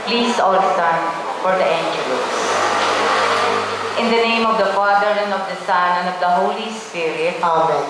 Please all stand for the Angelus. In the name of the Father, and of the Son, and of the Holy Spirit. Amen.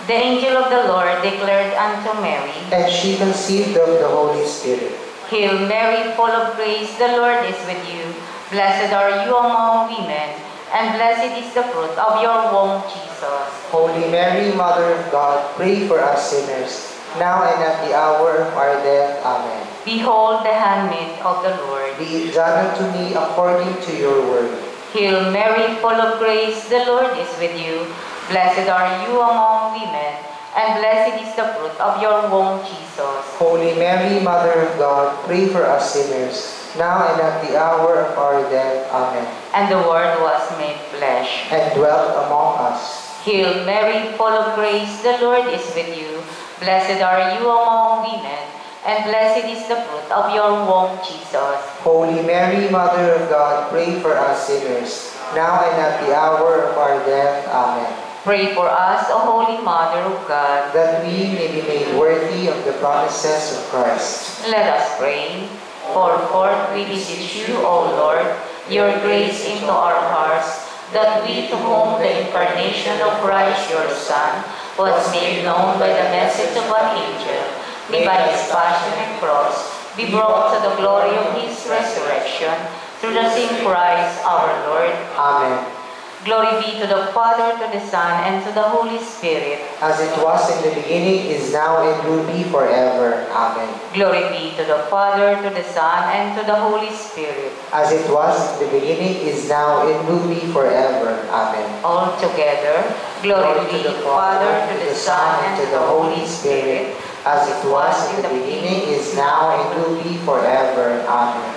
The angel of the Lord declared unto Mary, And she conceived of the Holy Spirit. Hail Mary, full of grace, the Lord is with you. Blessed are you among women, and blessed is the fruit of your womb, Jesus. Holy Mary, Mother of God, pray for us sinners, now and at the hour of our death. Amen. Behold the handmaid of the Lord. Be it done unto me according to your word. Hail Mary, full of grace, the Lord is with you. Blessed are you among women, and blessed is the fruit of your womb, Jesus. Holy Mary, Mother of God, pray for us sinners, now and at the hour of our death. Amen. And the Word was made flesh, and dwelt among us. Hail Mary, full of grace, the Lord is with you. Blessed are you among women, and blessed is the fruit of your womb, Jesus. Holy Mary, Mother of God, pray for us sinners, now and at the hour of our death. Amen. Pray for us, O Holy Mother of God, that we may be made worthy of the promises of Christ. Let us pray. For forth we beseech you, O Lord, your grace into our hearts, that we, to whom the incarnation of Christ your Son was made known by the message of an angel, may by his passion and cross be brought to the glory of his resurrection, through the same Christ our Lord. Amen. Glory be to the Father, to the Son, and to the Holy Spirit. As it was in the beginning, is now, and will be forever. Amen. Glory be to the Father, to the Son, and to the Holy Spirit. As it was in the beginning, is now, and will be forever. Amen. All together, glory be to the Father, to the Son, and to the Holy Spirit. As it was in the beginning, is now, and will be forever. Amen.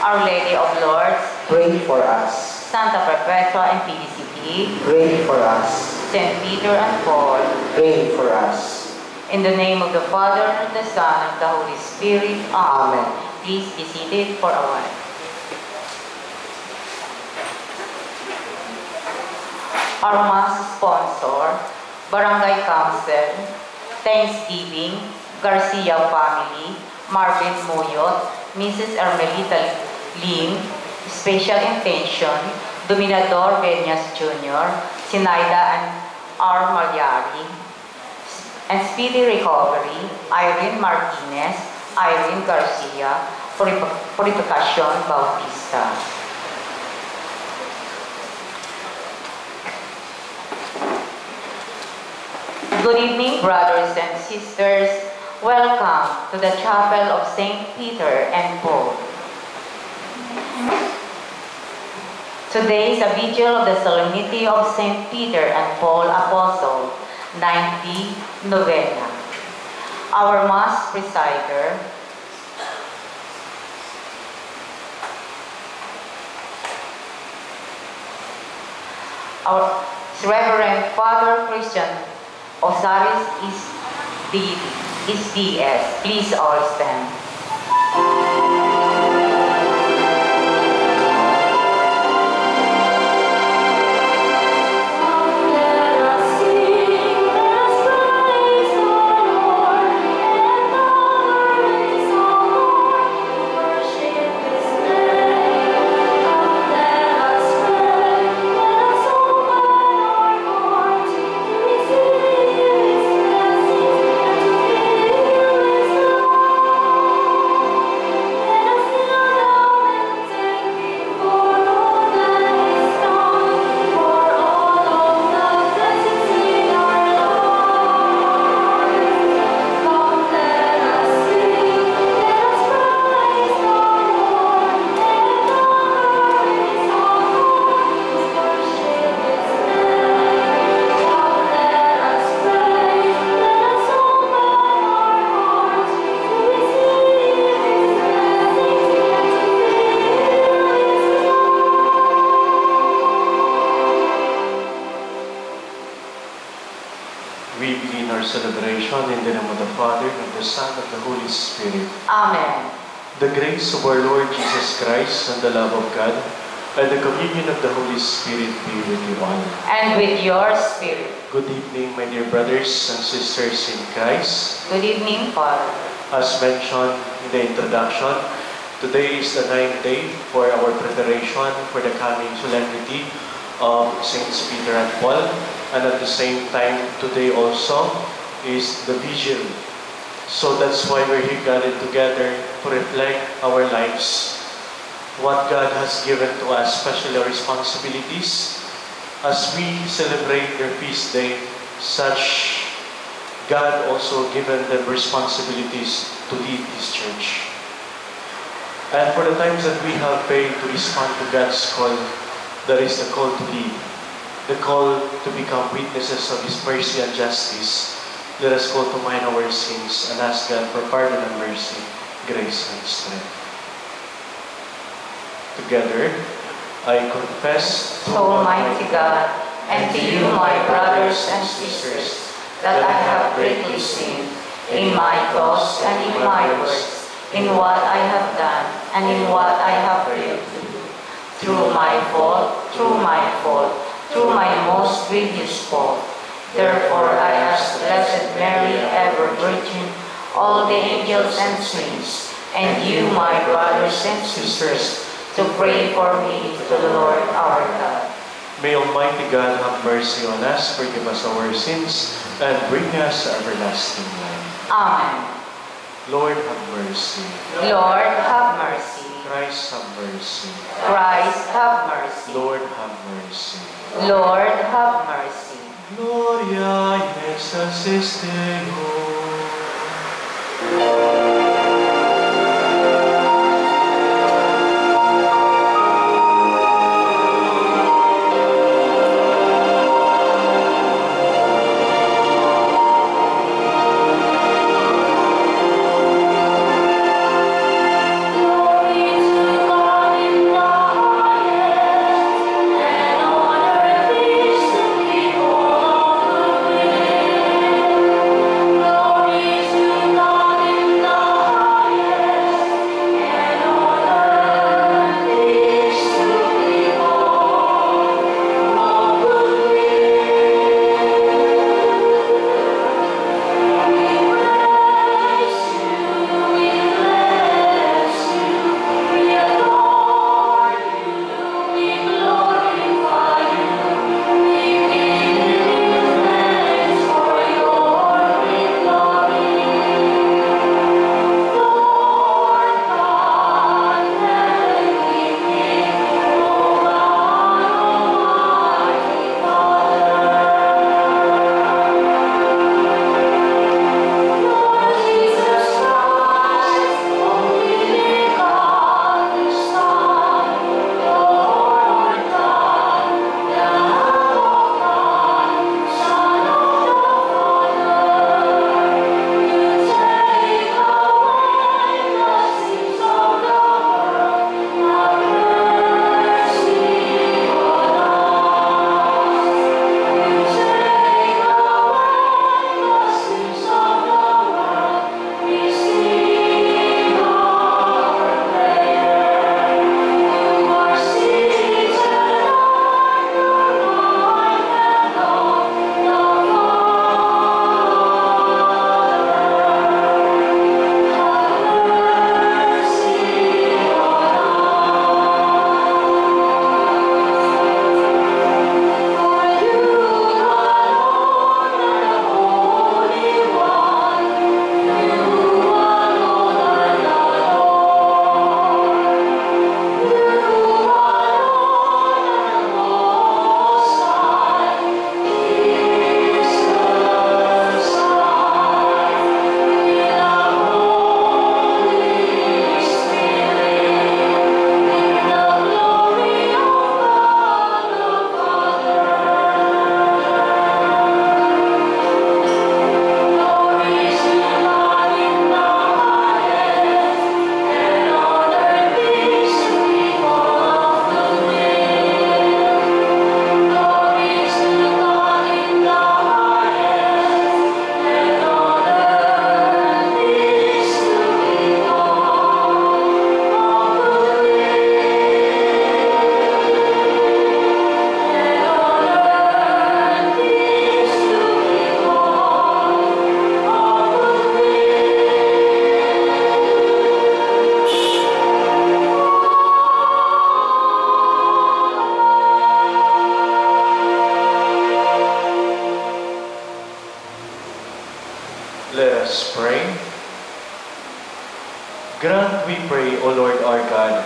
Our Lady of Lourdes, pray for us. Santa Perpetua and Felicity, pray for us. Saint Peter and Paul, pray for us. In the name of the Father, and the Son, and the Holy Spirit. Amen. Amen. Please be seated for a while. Our Mass sponsor, Barangay Council, Thanksgiving, Garcia family, Marvin Moyot, Mrs. Ermelita Lim, Special Intention, Dominador Benyas Jr., Sinaida and R. Malyari, and Speedy Recovery, Irene Martinez, Irene Garcia, Purificación Bautista. Good evening, brothers and sisters. Welcome to the Chapel of St. Peter and Paul. Today is a vigil of the Solemnity of St. Peter and Paul Apostle, 90 Novena. Our Mass presider, our Reverend Father Christian Osiris is DS. Please all stand. In the name of the Father, and of the Son, and of the Holy Spirit. Amen. The grace of our Lord Jesus Christ, and the love of God, and the communion of the Holy Spirit be with you all. And with your spirit. Good evening, my dear brothers and sisters in Christ. Good evening, Father. As mentioned in the introduction, Today is the 9th day for our preparation for the coming solemnity of Saints Peter and Paul. And at the same time, today also is the Vigil. So that's why we're here gathered together to reflect our lives, what God has given to us, especially our responsibilities. As we celebrate their feast day, such God also given them responsibilities to lead this church. And for the times that we have failed to respond to God's call, there is the call to lead, the call to become witnesses of His mercy and justice. Let us call to mind our sins and ask God for pardon and mercy, grace and strength. Together, I confess to Almighty God and to you, my brothers and sisters, that I have greatly sinned in my thoughts and in my words, in what I have done and in what I have failed to do, through my fault, through my most grievous fault. Therefore I ask Blessed Mary, ever Virgin, all the angels and saints, and you, my brothers and sisters, to pray for me to the Lord our God. May Almighty God have mercy on us, forgive us our sins, and bring us to everlasting life. Amen. Lord, have mercy. Lord, have mercy. Christ, have mercy. Christ, have mercy. Lord, have mercy. Lord, have mercy. Gloria in excelsis Deo. Glory Let us pray. Grant, we pray, O Lord our God,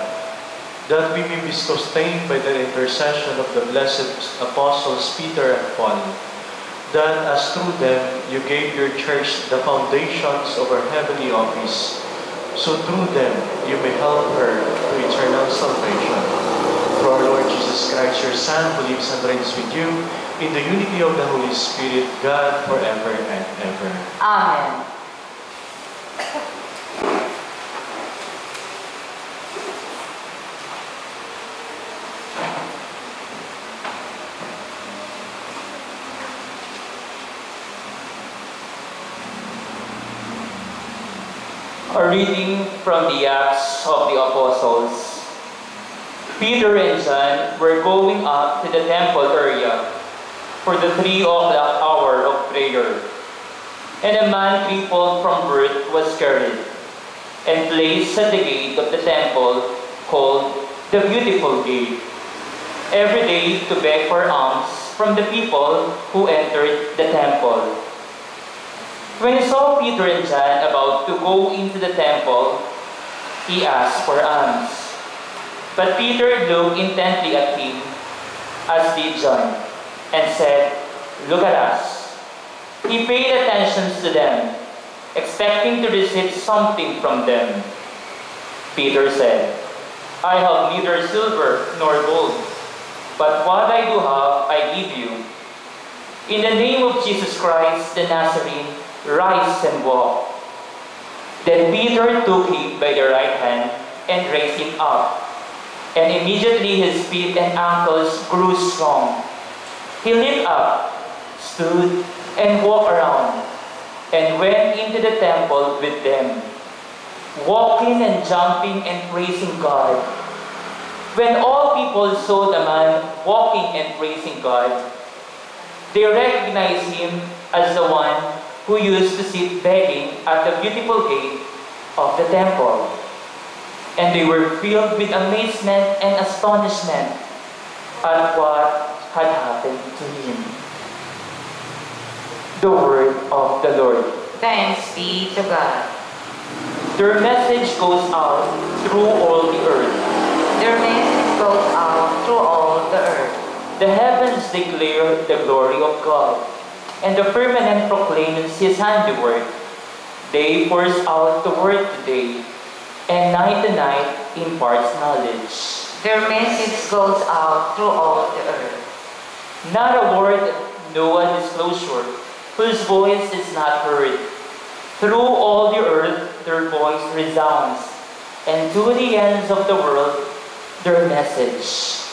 that we may be sustained by the intercession of the blessed apostles Peter and Paul, that as through them you gave your church the foundations of our heavenly office, so through them you may help her to eternal salvation. Through our Lord Jesus Christ, your Son, who lives and reigns with you, in the unity of the Holy Spirit, God, forever and ever. Amen. A reading from the Acts of the Apostles. Peter and John were going up to the temple area for the 3 o'clock hour of prayer. And a man crippled from birth was carried and placed at the gate of the temple called the Beautiful Gate, every day to beg for alms from the people who entered the temple. When he saw Peter and John about to go into the temple, he asked for alms. But Peter looked intently at him, as did John, and said, "Look at us." He paid attention to them, expecting to receive something from them. Peter said, "I have neither silver nor gold, but what I do have I give you. In the name of Jesus Christ the Nazarene, rise and walk." Then Peter took him by the right hand and raised him up, and immediately his feet and ankles grew strong. He leaped up, stood, and walked around, and went into the temple with them, walking and jumping and praising God. When all people saw the man walking and praising God, they recognized him as the one who used to sit begging at the Beautiful Gate of the temple. And they were filled with amazement and astonishment at what had happened to him. The word of the Lord. Thanks be to God. Their message goes out through all the earth. Their message goes out through all the earth. The heavens declare the glory of God, and the firmament proclaims His handiwork. Day pours out the word today, and night to night imparts knowledge. Their message goes out through all the earth. Not a word, no a disclosure, whose voice is not heard. Through all the earth their voice resounds, and to the ends of the world their message.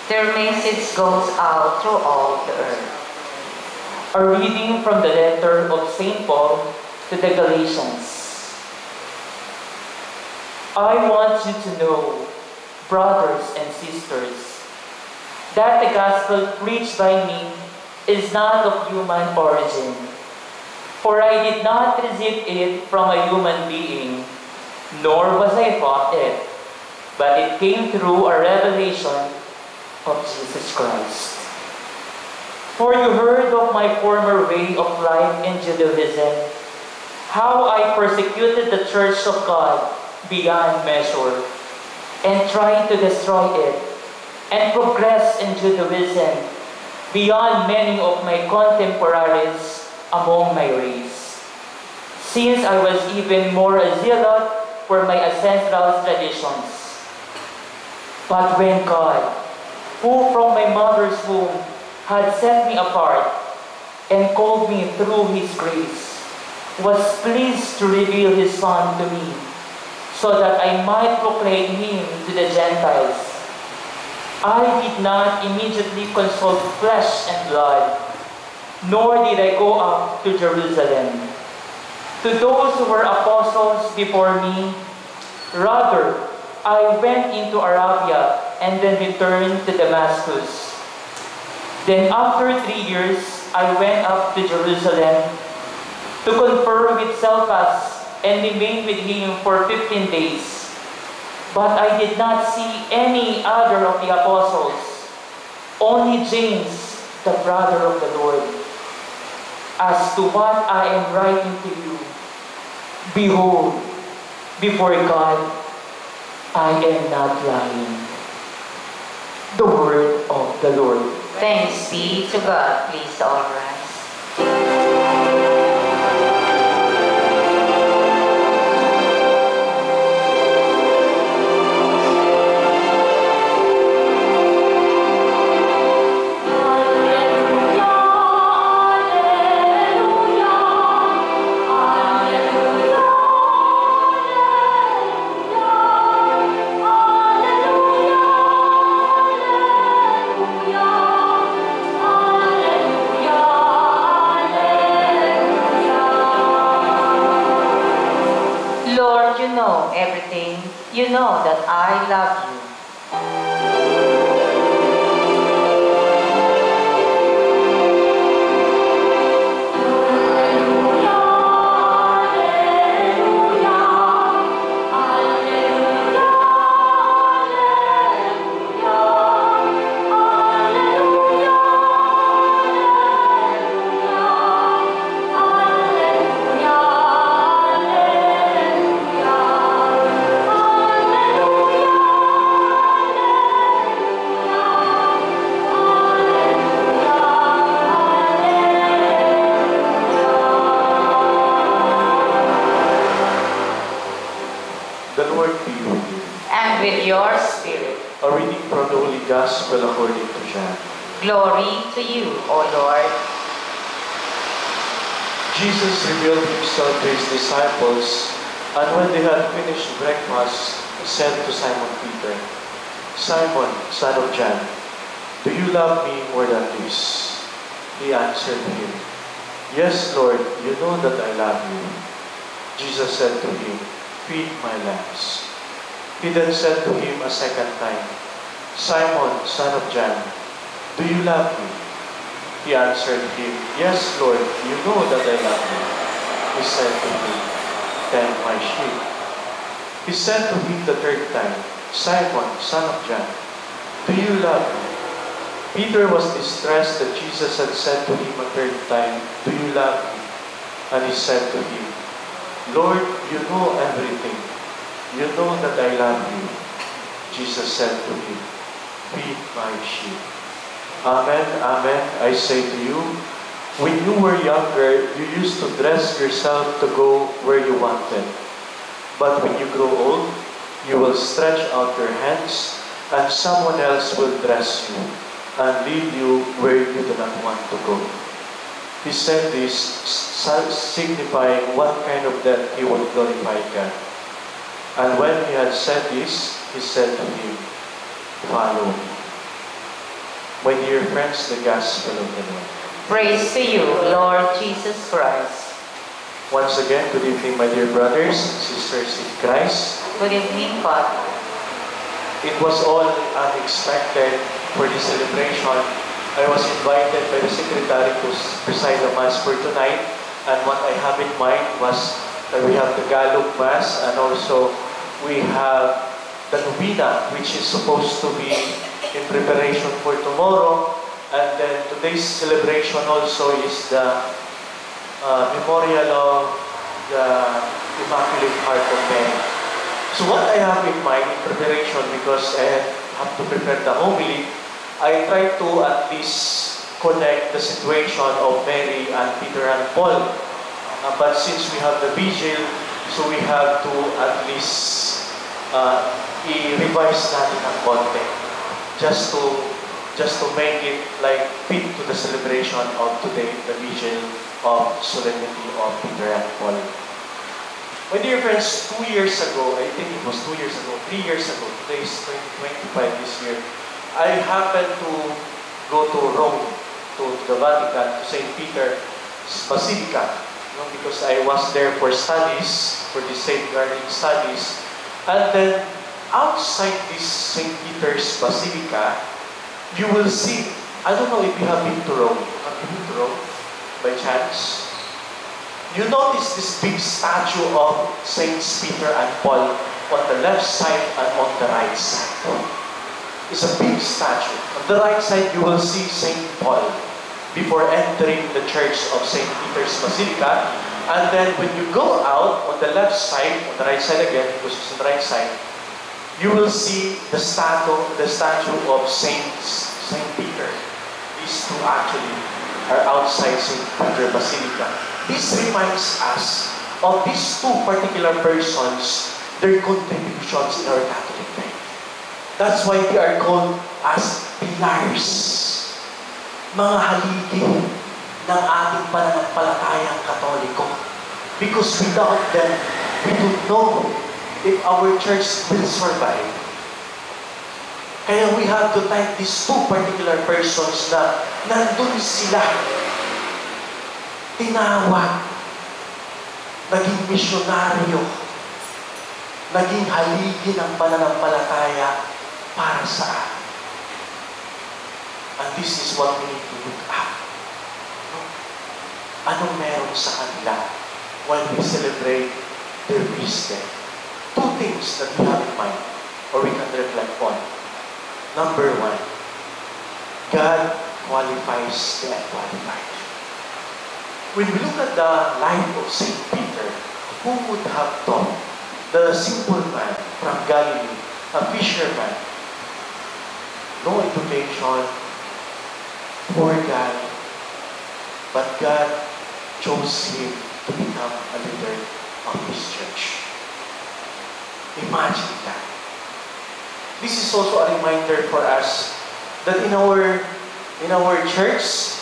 Their message goes out through all the earth. A reading from the letter of St. Paul to the Galatians. I want you to know, brothers and sisters, that the gospel preached by me is not of human origin. For I did not receive it from a human being, nor was I taught it, but it came through a revelation of Jesus Christ. For you heard of my former way of life in Judaism, how I persecuted the church of God beyond measure, and tried to destroy it, and progressed in Judaism beyond many of my contemporaries among my race. Since I was even more a zealot for my ancestral traditions. But when God, who from my mother's womb had set me apart and called me through His grace, was pleased to reveal His Son to me, so that I might proclaim Him to the Gentiles, I did not immediately consult flesh and blood, nor did I go up to Jerusalem. To those who were apostles before me, rather, I went into Arabia and then returned to Damascus. Then after 3 years, I went up to Jerusalem to confer with Cephas and remained with him for 15 days. But I did not see any other of the apostles, only James, the brother of the Lord. as to what I am writing to you, behold, before God, I am not lying. The word of the Lord. Thanks be to God. Please all rise. Lord, you know everything. You know that I love you. The Lord be with you. And with your spirit. A reading from the Holy Gospel according to John. Glory to you, O Lord. Jesus revealed himself to his disciples, and when they had finished breakfast, he said to Simon Peter, Simon, son of John, do you love me more than this? He answered him, Yes, Lord, you know that I love you. Jesus said to him, Feed my lambs. He then said to him a second time, Simon, son of John, do you love me? He answered him, Yes, Lord, you know that I love you. He said to him, Tend my sheep. He said to him the third time, Simon, son of John, do you love me? Peter was distressed that Jesus had said to him a third time, Do you love me? And he said to him, Lord, you know everything. You know that I love you. Jesus said to him, Feed my sheep. Amen, amen, I say to you, when you were younger, you used to dress yourself to go where you wanted. But when you grow old, you will stretch out your hands, and someone else will dress you and lead you where you do not want to go. He said this, signifying what kind of death he would glorify God. And when he had said this, he said to him, Follow me. My dear friends, the Gospel of the Lord. Praise to you, Lord Jesus Christ. Once again, good evening, my dear brothers and sisters in Christ. Good evening, Father. It was all unexpected for this celebration. I was invited by the secretary to preside the Mass for tonight, and what I have in mind was that we have the Gallup Mass, and also we have the Novena, which is supposed to be in preparation for tomorrow, and then today's celebration also is the memorial of the Immaculate Heart of Mary. So what I have in mind in preparation, because I have to prepare the homily, I try to at least connect the situation of Mary and Peter and Paul. But since we have the vigil, so we have to at least i-revise natin ang konti. Just to make it like fit to the celebration of today, the vigil of solemnity of Peter and Paul. My dear friends, 2 years ago, I think it was 2 years ago, 3 years ago, today is 2025 this year, I happened to go to Rome, to the Vatican, to St. Peter's Basilica, because I was there for studies, for the safeguarding studies. And then, outside this St. Peter's Basilica, you will see, I don't know if you have been to Rome. Have you been to Rome, by chance? You notice this big statue of Saints Peter and Paul on the left side and on the right side. It's a big statue. On the right side, you will see Saint Paul. before entering the church of St. Peter's Basilica. And then when you go out on the left side, on the right side again, because it's on the right side, you will see the statue of Saint Peter. These two actually are outside St. Peter Basilica. This reminds us of these two particular persons, their contributions in our Catholic faith. That's why they are called as pillars, mga haligi ng ating pananampalatayang Katoliko. Because without them, we don't know if our church will survive. Kaya we have to thank these two particular persons na nandun sila. Tinawag, naging misyonaryo, naging haligi ng pananampalataya para sa atin. And this is what we need to look at. Anong meron sa kanila when we celebrate their feast day? Two things that we have in mind or we can reflect on. Number one, God qualifies the unqualified. When we look at the life of St. Peter, who would have thought the simple man from Galilee, a fisherman, no education, poor guy, but God chose him to become a leader of His church. Imagine that. This is also a reminder for us that in our church,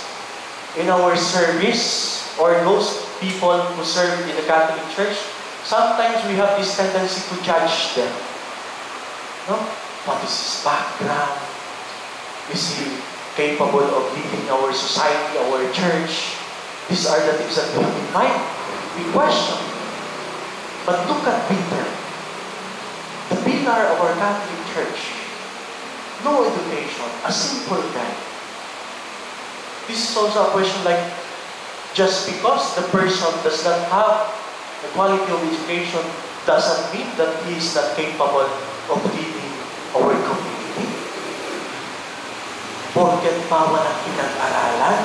in our service, or those people who serve in the Catholic Church, sometimes we have this tendency to judge them. No? What is his background? Is he capable of leading our society, our church? These are the things that we have in mind. We question. But look at Peter, the pillar of our Catholic Church. No education, a simple guy. This is also a question like, just because the person does not have the quality of education doesn't mean that he is not capable of leading our community. Porket ba walang pinag-aralan?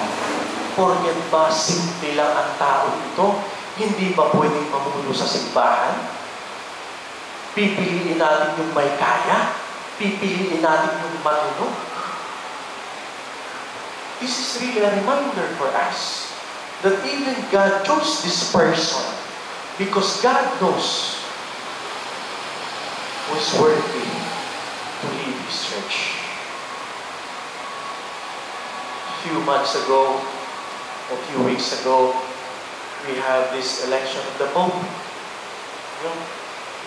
Porket ba simple lang ang tao ito? Hindi ba pwedeng mamuno sa simbahan? Pipiliin natin yung may kaya? Pipiliin natin yung matulog? This is really a reminder for us that even God chose this person because God knows who is worthy to lead His church. A few months ago, a few weeks ago, we have this election of the Pope.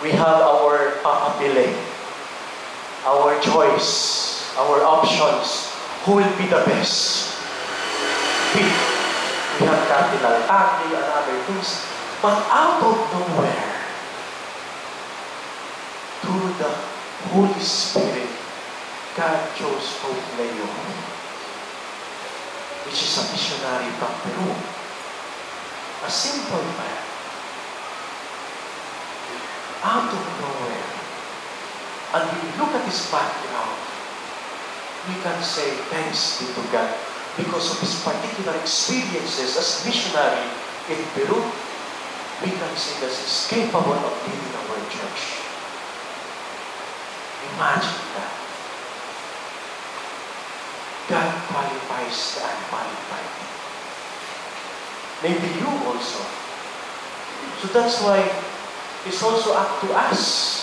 We have our papapili, our choice, our options. Who will be the best? We have Cardinal Tagle and other things. But out of nowhere, through the Holy Spirit, God chose Pope Leo, which is a missionary from Peru. A simple man. Out of nowhere. And when you look at his background, we can say thanks be to God because of his particular experiences as missionary in Peru. We can say that he's capable of leading our church. Imagine that. God qualifies the unqualified. Maybe you also. So that's why it's also up to us.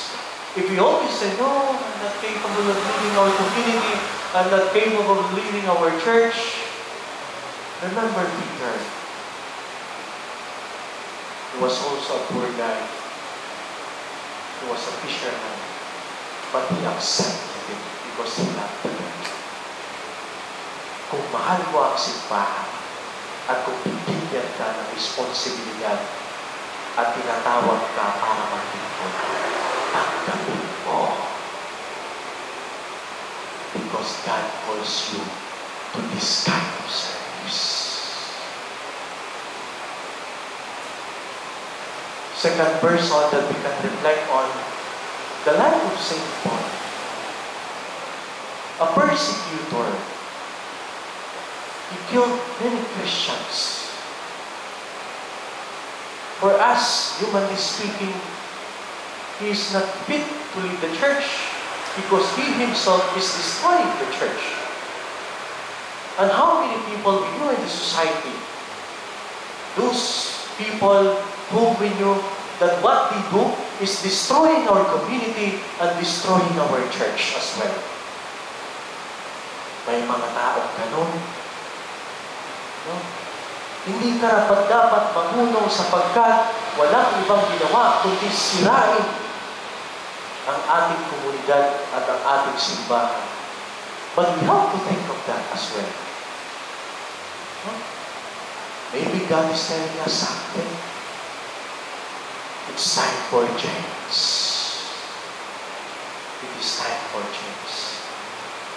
If we always say, no, I'm not capable of leading our community, I'm not capable of leading our church, remember Peter. He was also a poor guy. He was a fisherman. But he accepted it because he loved the Lord. Kung mahal mo ang simbahan at kung bibigyan ka ng responsibilidad at tinatawag ka para maglingkod, tanggapin mo. Because God calls you to this kind of service. Second person that we can reflect on, the life of St. Paul. A persecutor. He killed many Christians. For us, humanly speaking, he is not fit to lead the church because he himself is destroying the church. And how many people we know in the society? Those people whom we know that what they do is destroying our community and destroying our church as well. May mga taong ganun. No? Hindi karapat-dapat mamuno sapagkat walang ibang ginawa kundi sirain ang ating komunidad at ang ating simbahan. But we have to think of that as well. No? Maybe God is telling us something. It's time for change. It is time for change.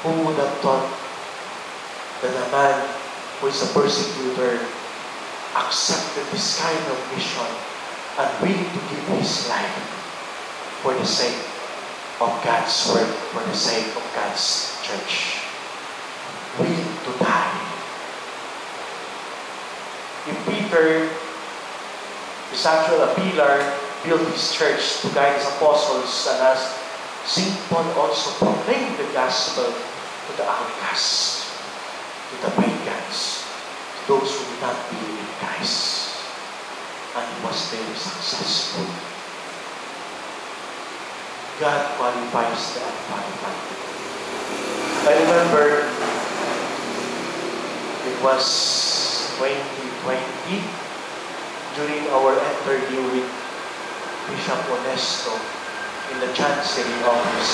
Who would have thought that a man who is a persecutor accepted this kind of mission and willing to give his life for the sake of God's word, for the sake of God's church. Willing to die. If Peter is actually a pillar, built his church to guide his apostles, and as St. Paul also proclaimed the gospel to the outcasts, to the pagans, to those who did not believe in Christ. And he was very successful. God qualifies the unqualified. I remember it was 2020 during our interview with Bishop Onesto in the Chancery office.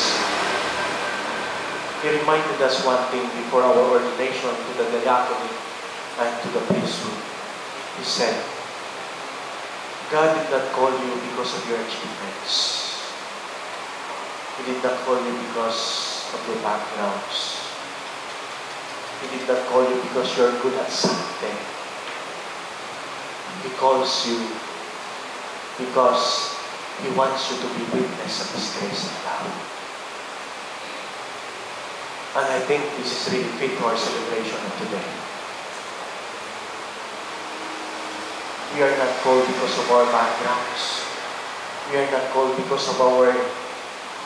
He reminded us one thing before our ordination to the diaconate and to the priesthood. He said, God did not call you because of your achievements. He did not call you because of your backgrounds. He did not call you because you're good at something. He calls you because He wants you to be witness of His grace and love. And I think this is really fit to our celebration of today. We are not called because of our backgrounds. We are not called because of our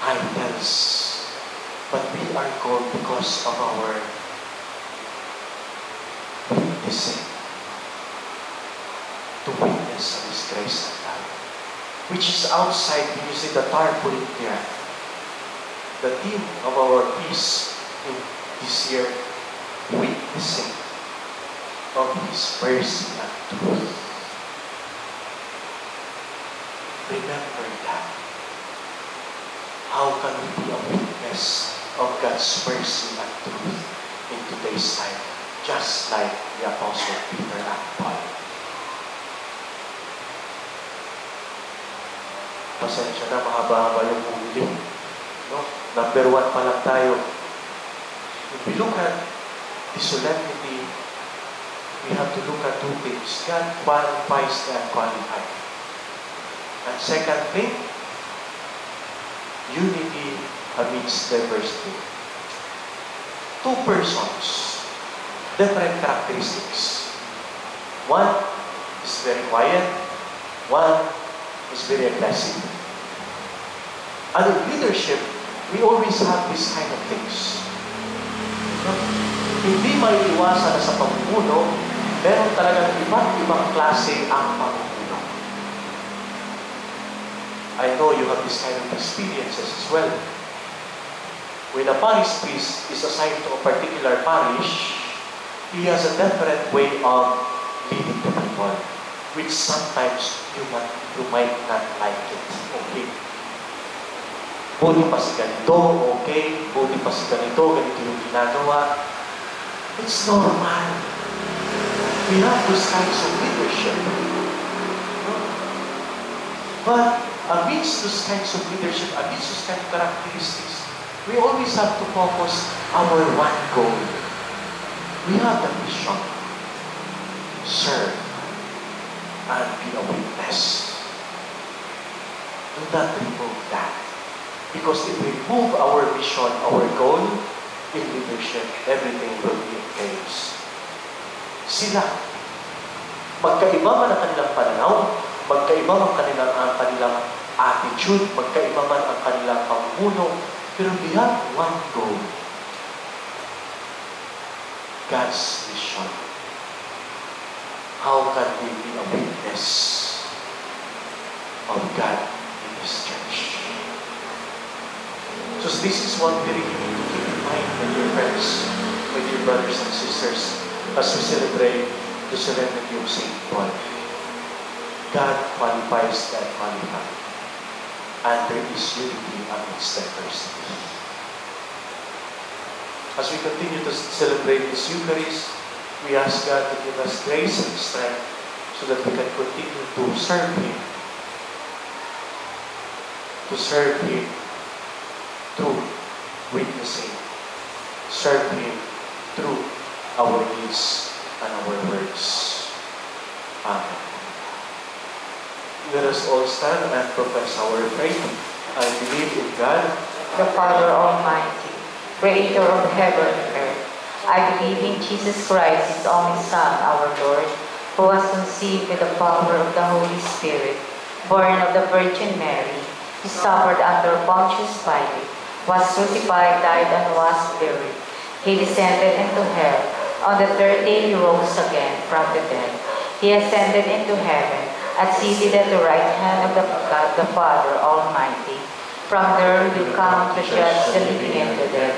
titles. But we are called because of our witnessing. To witness of His grace and love. Which is outside, when you see the tarpaulin there. The theme of our peace in this year, witnessing of His mercy and truth. Remember that. How can we be a witness of God's mercy and truth in today's time? Just like the Apostle Peter and Paul. Pasensya na, mahaba-haba yung huli. No? Number 1 pa lang tayo. If we look at the solemnity, we have to look at 2 things. God qualifies the unqualified. And second thing, unity amidst diversity. 2 persons, different characteristics. One is very quiet, one is very aggressive. And in leadership, we always have this kind of things. No? Hindi maiiwasan na sa pamumuno, meron talagang iba't ibang klase ang pamumuno. I know you have this kind of experiences as well. When a parish priest is assigned to a particular parish, he has a different way of leading the people, which sometimes you might not like it. Okay. Buti pa si ganito, okay. Buti pa si ganito yung ginagawa. It's normal. We have those kinds of leadership. No? But amidst those kinds of leadership, amidst those kinds of characteristics, we always have to focus our one goal. We have the mission. Serve and be a witness. Do not remove that. Because if we remove our mission, our goal in leadership, everything will be in chaos. sila. Magkaiba man ang kanilang pananaw, magkaiba man ang kanilang attitude, magkaiba man ang kanilang pamumuno, pero we have one goal. God's vision. How can we be a witness of God in His church? So this is what we really need to keep in mind, my dear friends, my dear brothers and sisters, as we celebrate the solemnity of St. Paul. God qualifies that qualified. And there is unity amidst diversity. As we continue to celebrate this Eucharist, we ask God to give us grace and strength so that we can continue to serve Him. To serve Him through witnessing. Serve Him through our deeds and our words. Amen. Let us all stand and profess our faith. I believe in God, the Father Almighty, Creator of heaven and earth. I believe in Jesus Christ, His only Son, our Lord, who was conceived with the power of the Holy Spirit, born of the Virgin Mary. He suffered under Pontius Pilate, was crucified, died, and was buried. He descended into hell. On the third day He rose again from the dead. He ascended into heaven, and seated at the right hand of God the Father Almighty. From there He will come to judge the living and the dead.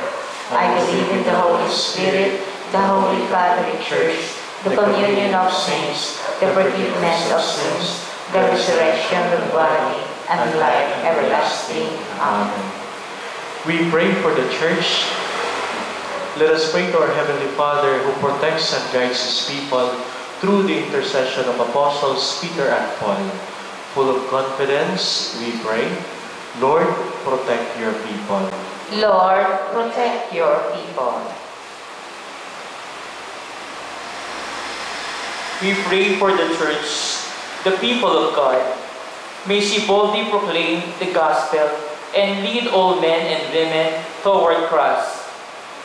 I believe in the Holy Spirit, the Holy Catholic Church, the communion of saints, the forgiveness of sins, the resurrection of the body, and life everlasting. Amen. We pray for the Church. Let us pray to our Heavenly Father who protects and guides His people through the intercession of Apostles Peter and Paul. Full of confidence, we pray, Lord, protect your people. Lord, protect your people. We pray for the Church, the people of God. May she boldly proclaim the gospel and lead all men and women toward Christ.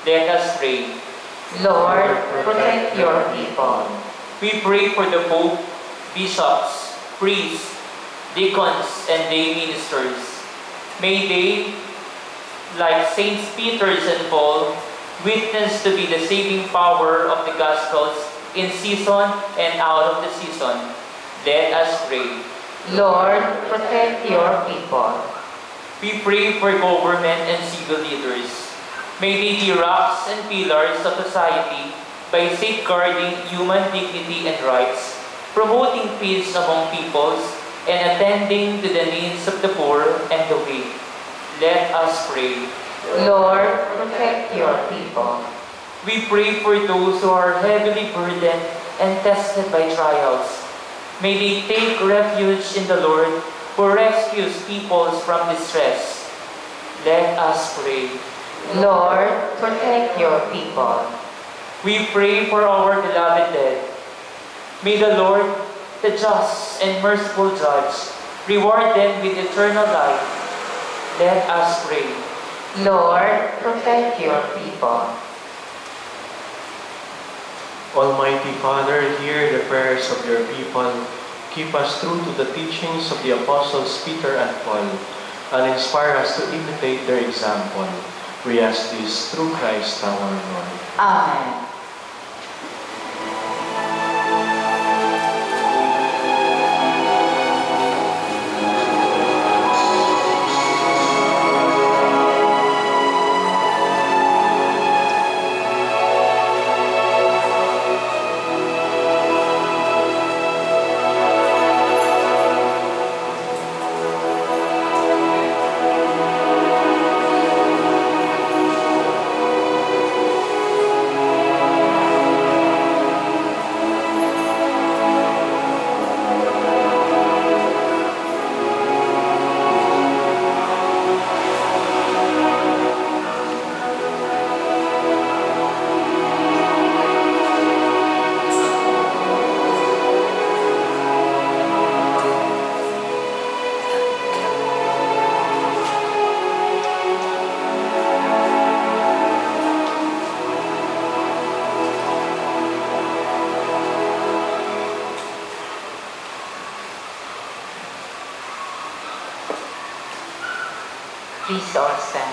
Let us pray. Lord, protect your people. We pray for the Pope, bishops, priests, deacons, and lay ministers. May they, like Saints Peter and Paul, witness to be the saving power of the Gospels in season and out of the season. Let us pray. Lord, protect your people. We pray for government and civil leaders. May they be rocks and pillars of society by safeguarding human dignity and rights, promoting peace among peoples, and attending to the needs of the poor and the weak. Let us pray. Lord, protect your people. We pray for those who are heavily burdened and tested by trials. May they take refuge in the Lord, who rescues peoples from distress. Let us pray. Lord, protect your people. We pray for our beloved dead. May the Lord, the just and merciful Judge, reward them with eternal life. Let us pray. Lord, protect your people. Almighty Father, hear the prayers of your people. Keep us true to the teachings of the Apostles Peter and Paul, and inspire us to imitate their example. We ask this through Christ our Lord. Amen. Please all stand.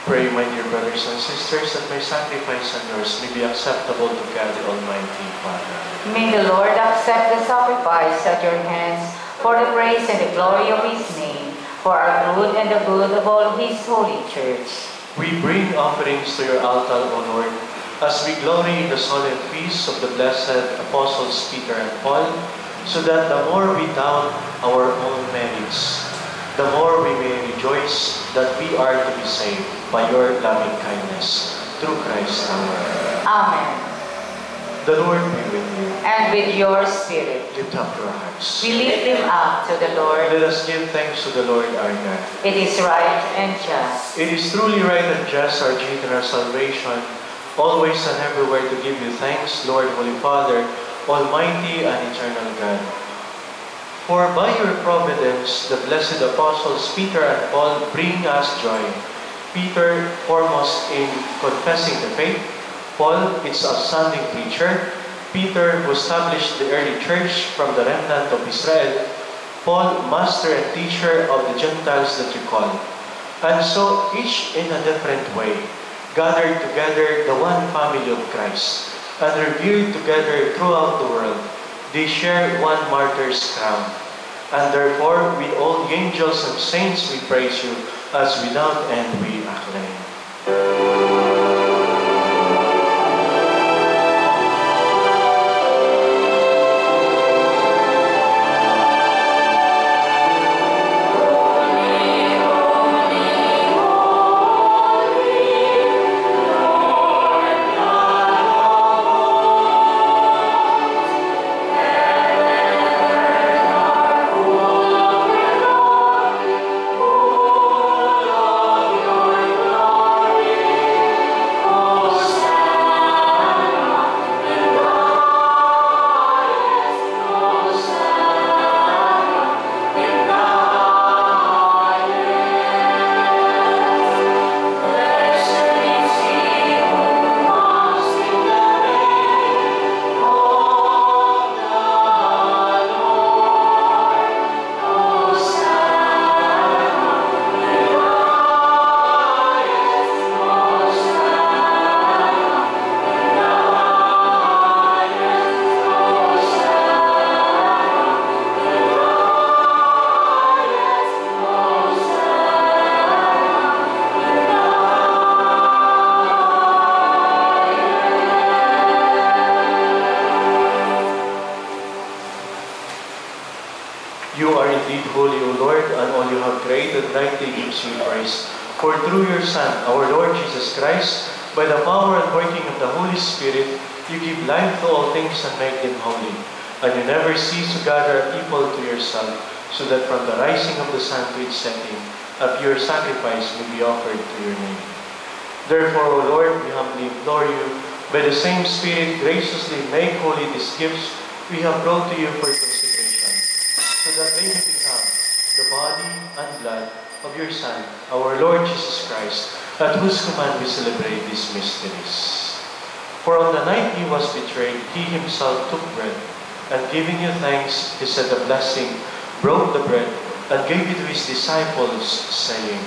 Pray, my dear brothers and sisters, that my sacrifice and yours may be acceptable to God the Almighty Father. May the Lord accept the sacrifice at your hands for the praise and the glory of his name, for our good and the good of all his holy church. We bring offerings to your altar, O Lord, as we glory in the solemn feast of the blessed apostles Peter and Paul, so that the more we doubt our own merits, the more we may rejoice that we are to be saved by your loving kindness, through Christ our Lord. Amen. The Lord be with you. And with your spirit. Lift up your hearts. We lift them up to the Lord. Let us give thanks to the Lord our God. It is right and just. It is truly right and just, our duty and our salvation, always and everywhere to give you thanks, Lord, Holy Father, Almighty and eternal God. For by your providence, the blessed apostles Peter and Paul bring us joy. Peter, foremost in confessing the faith. Paul, its outstanding preacher. Peter, who established the early church from the remnant of Israel. Paul, master and teacher of the Gentiles that you call. And so, each in a different way, gathered together the one family of Christ, and revered together throughout the world. They share one martyr's crown. And therefore, with all the angels and saints, we praise you, as without end we acclaim. You are indeed holy, O Lord, and all you have created rightly gives you praise. For through your Son, our Lord Jesus Christ, by the power and working of the Holy Spirit, you give life to all things and make them holy. And you never cease to gather a people to yourself, so that from the rising of the sun to its setting, a pure sacrifice may be offered to your name. Therefore, O Lord, we humbly implore you, by the same Spirit, graciously make holy these gifts we have brought to you for consecration, so that they may become the body and blood of your Son, our Lord Jesus Christ, at whose command we celebrate these mysteries. For on the night he was betrayed, he himself took bread, and giving you thanks, he said a blessing, broke the bread, and gave it to his disciples, saying,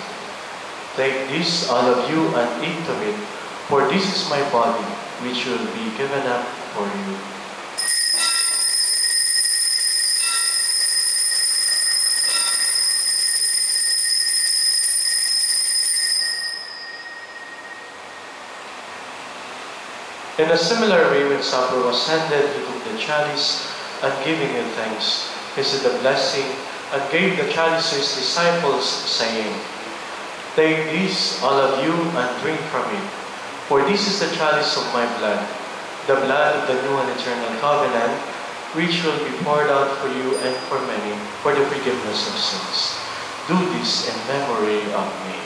"Take this, all of you, and eat of it, for this is my body, which will be given up for you." In a similar way, when supper was ended, he took the chalice, and giving you thanks, he said a blessing, and gave the chalice to his disciples, saying, "Take this, all of you, and drink from it, for this is the chalice of my blood, the blood of the new and eternal covenant, which will be poured out for you and for many, for the forgiveness of sins. Do this in memory of me."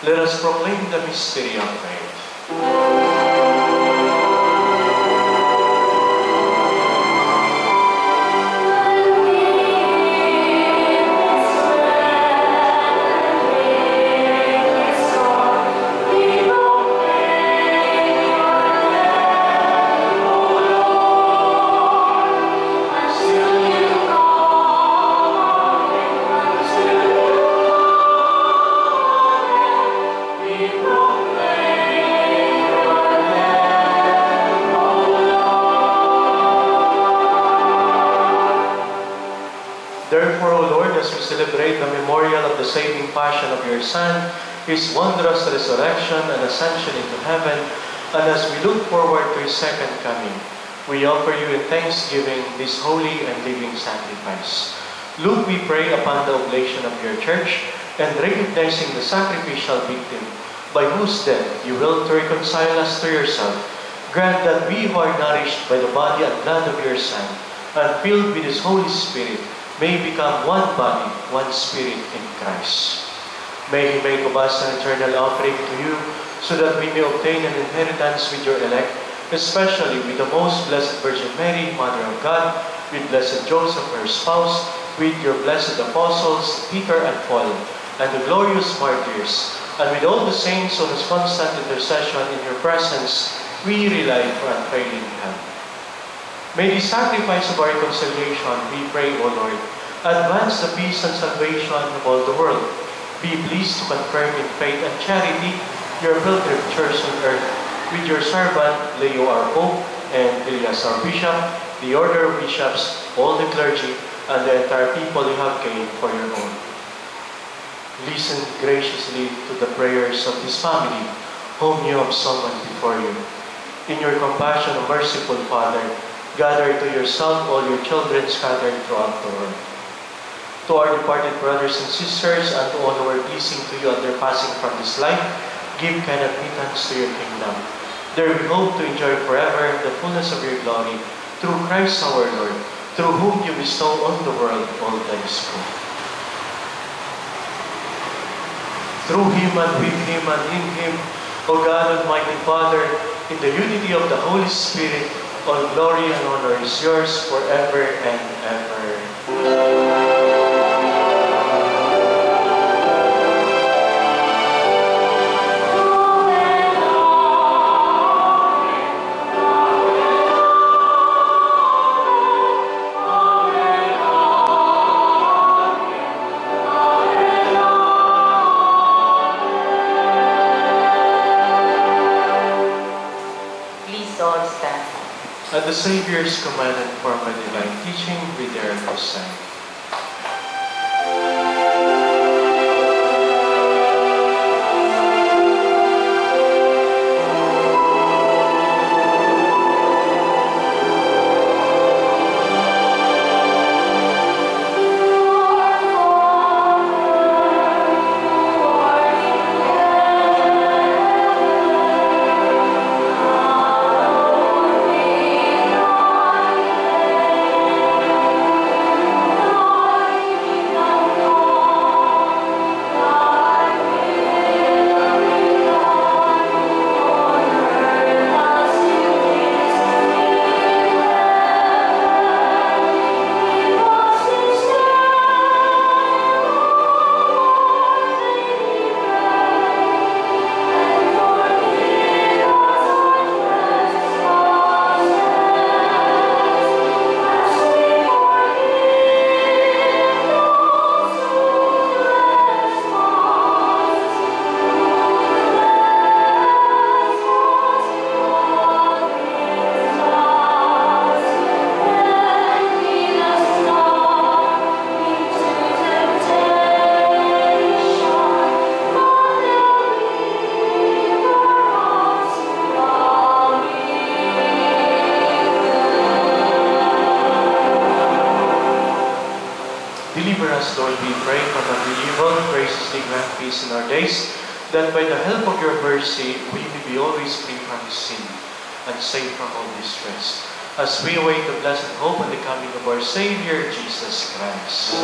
Let us proclaim the mystery of faith. as we celebrate the memorial of the saving passion of your Son, His wondrous resurrection and ascension into heaven, and as we look forward to His second coming, we offer you in thanksgiving this holy and living sacrifice. Look, we pray upon the oblation of your church, and recognizing the sacrificial victim, by whose death you will to reconcile us to yourself, grant that we who are nourished by the body and blood of your Son, and filled with His Holy Spirit, may become one body, one spirit in Christ. May He make of us an eternal offering to you, so that we may obtain an inheritance with your elect, especially with the most blessed Virgin Mary, Mother of God, with blessed Joseph, her spouse, with your blessed apostles, Peter and Paul, and the glorious martyrs, and with all the saints on whose constant intercession in your presence, we rely for unfailing help. May the sacrifice of our reconciliation, we pray, O Lord, advance the peace and salvation of all the world. Be pleased to confirm in faith and charity your pilgrim church on earth, with your servant Leo our Pope, and Elias our Bishop, the order of bishops, all the clergy, and the entire people you have gained for your own. Listen graciously to the prayers of this family, whom you have summoned before you. In your compassion, O merciful Father, gather to yourself all your children scattered throughout the world. To our departed brothers and sisters, and to all who are pleasing to you at their passing from this life, give kind admittance to your kingdom. There we hope to enjoy forever the fullness of your glory, through Christ our Lord, through whom you bestow on the world all that is good. Through Him and with Him and in Him, O God, Almighty Father, in the unity of the Holy Spirit, all glory and honor is yours forever and ever. At the Savior's command and form by divine teaching, we dare to sing. Deliver us, Lord, we pray, from every evil. Graciously grant peace in our days, that by the help of your mercy, we may be always free from sin and safe from all distress, as we await the blessed hope and the coming of our Savior, Jesus Christ.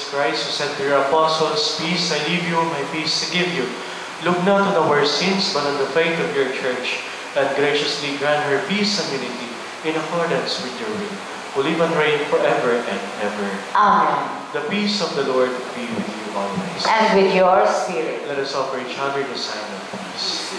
Christ, who said to your apostles, "Peace I leave you, my peace I give you." Look not on our sins, but on the faith of your church, and graciously grant her peace and unity in accordance with your will, who live and reign forever and ever. Amen. The peace of the Lord be with you always. And with your spirit. Let us offer each other the sign of peace.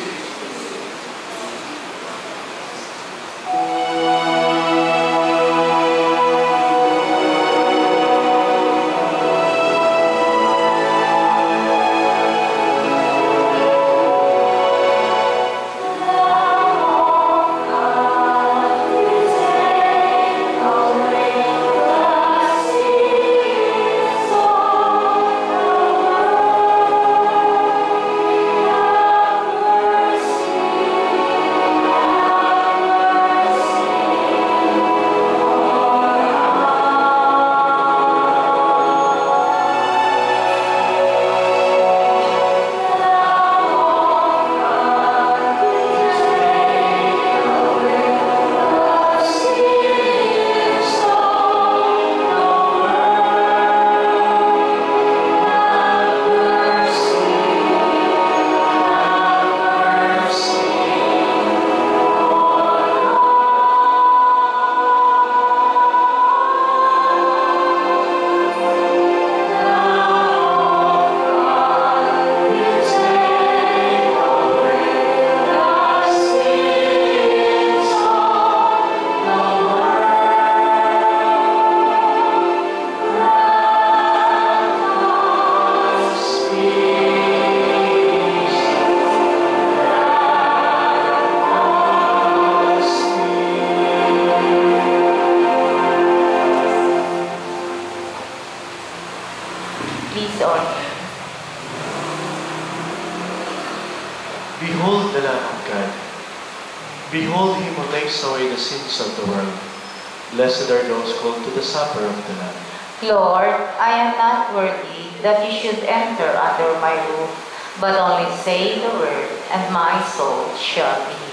Behold him who takes away the sins of the world. Blessed are those called to the supper of the Lamb. Lord, I am not worthy that you should enter under my roof, but only say the word, and my soul shall be healed.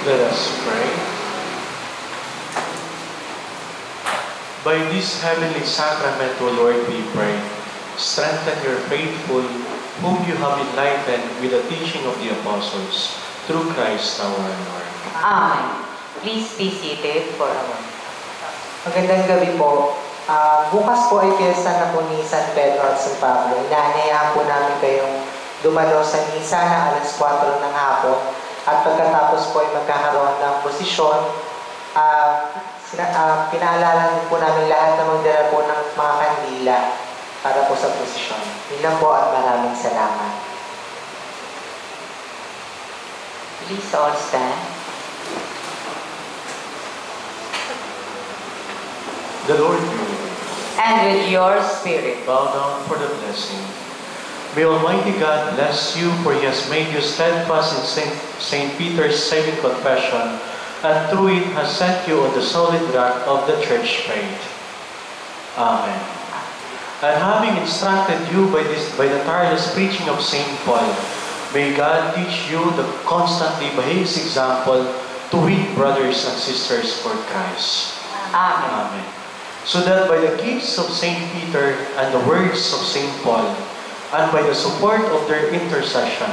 Let us pray. By this heavenly sacrament, O Lord, we pray, strengthen your faithful, whom you have enlightened with the teaching of the apostles, through Christ our Lord. Amen. Please be seated for a moment. Magandang gabi po. Bukas po ay piyesta na po ni San Pedro at San Pablo. Inaanyayahan po namin kayong dumalo sa misa na alas 4 ng hapon. At pagkatapos po ay magkakaroon ng prosesyon. Pinaalala po namin lahat na magdala po ng mga kandila para po sa prosesyon. Yun lang po at maraming salamat. Please all stand. The Lord be with you. and with your spirit. Bow down for the blessing. May Almighty God bless you, for He has made you steadfast in Saint Peter's saving confession, and through it has set you on the solid rock of the church faith. Amen. And having instructed you by the tireless preaching of Saint Paul, may God teach you the constantly by His example to win brothers and sisters for Christ. Amen. Amen. So that by the gifts of Saint Peter and the words of Saint Paul, and by the support of their intercession,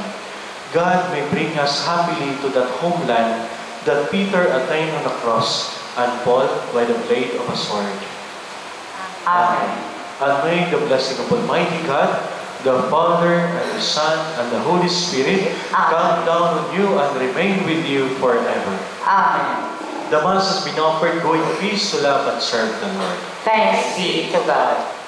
God may bring us happily to that homeland that Peter attained on the cross, and Paul by the blade of a sword. Amen. And may the blessing of Almighty God, the Father, and the Son, and the Holy Spirit come down on you and remain with you forever. Amen. The Mass has been offered. Go in peace to love and serve the Lord. Thanks be to God.